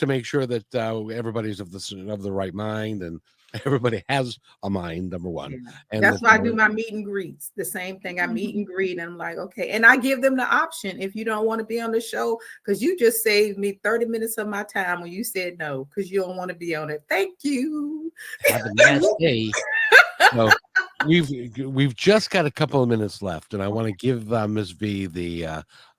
make sure that everybody's of the right mind, and everybody has a mind, number one. Yeah. And that's why I do my meet and greets. The same thing. I meet and greet, and I'm like, okay. And I give them the option, if you don't want to be on the show, because you just saved me 30 minutes of my time when you said no, because you don't want to be on it. Thank you. Have a nice day. So we've just got a couple of minutes left, and I want to give Ms. V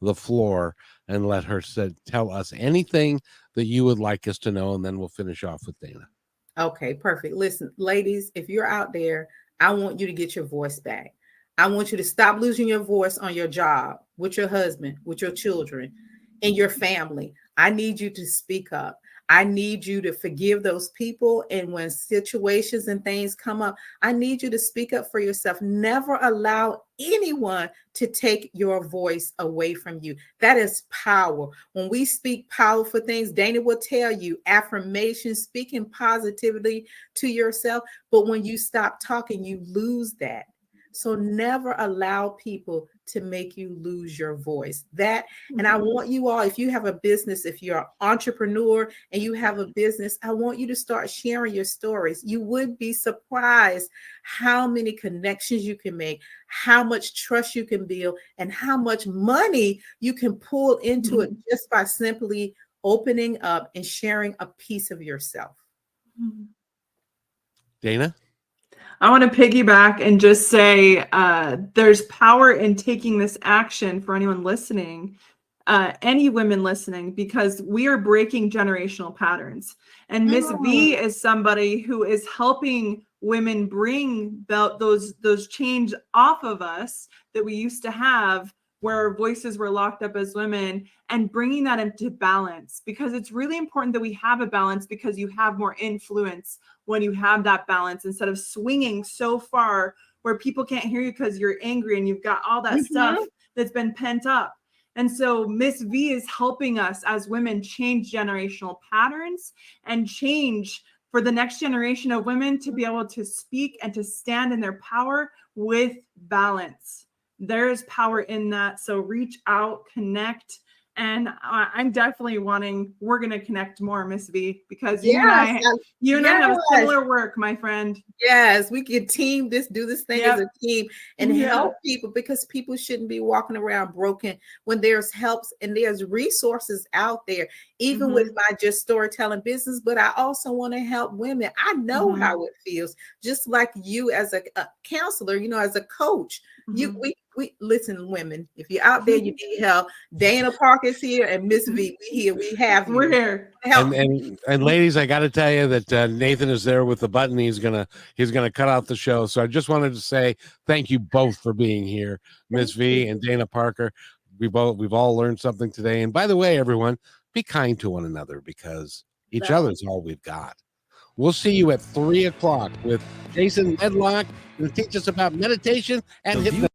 the floor and let her tell us anything that you would like us to know, and then we'll finish off with Dana. Okay, perfect. Listen, ladies, if you're out there, I want you to get your voice back. I want you to stop losing your voice on your job, with your husband, with your children, in your family. I need you to speak up. I need you to forgive those people. And when situations and things come up, I need you to speak up for yourself. Never allow anyone to take your voice away from you. That is power. When we speak powerful things, Dana will tell you affirmations, speaking positively to yourself. But when you stop talking, you lose that. So never allow people to make you lose your voice. That, and I want you all, if you have a business, if you're an entrepreneur and you have a business, I want you to start sharing your stories. You would be surprised how many connections you can make, how much trust you can build, and how much money you can pull into it just by simply opening up and sharing a piece of yourself. Dana? I want to piggyback and just say there's power in taking this action for anyone listening, any women listening, because we are breaking generational patterns. And Ms. V is somebody who is helping women bring those change off of us that we used to have, where our voices were locked up as women, and bringing that into balance, because it's really important that we have a balance, because you have more influence when you have that balance, instead of swinging so far where people can't hear you because you're angry and you've got all that stuff that's been pent up. And so Ms. V is helping us as women change generational patterns and change for the next generation of women to be able to speak and to stand in their power with balance. There is power in that. So reach out, connect. And I'm definitely we're going to connect more, Ms. V, because you and I have similar work, my friend. Yes, we can do this thing as a team and help people, because people shouldn't be walking around broken when there's helps and there's resources out there, even with my just storytelling business. But I also want to help women. I know how it feels, just like you as a counselor, as a coach. We listen, women, if you're out there, you need help. Dana Parker's here and Ms. V, we're here. Help. And ladies, I got to tell you that Nathan is there with the button. He's gonna cut out the show. So I just wanted to say thank you both for being here, Ms. V and Dana Parker. We've all learned something today. And by the way, everyone, be kind to one another, because each other's all we've got. We'll see you at 3:00 with Jason Medlock, who teaches us about meditation and hypnosis.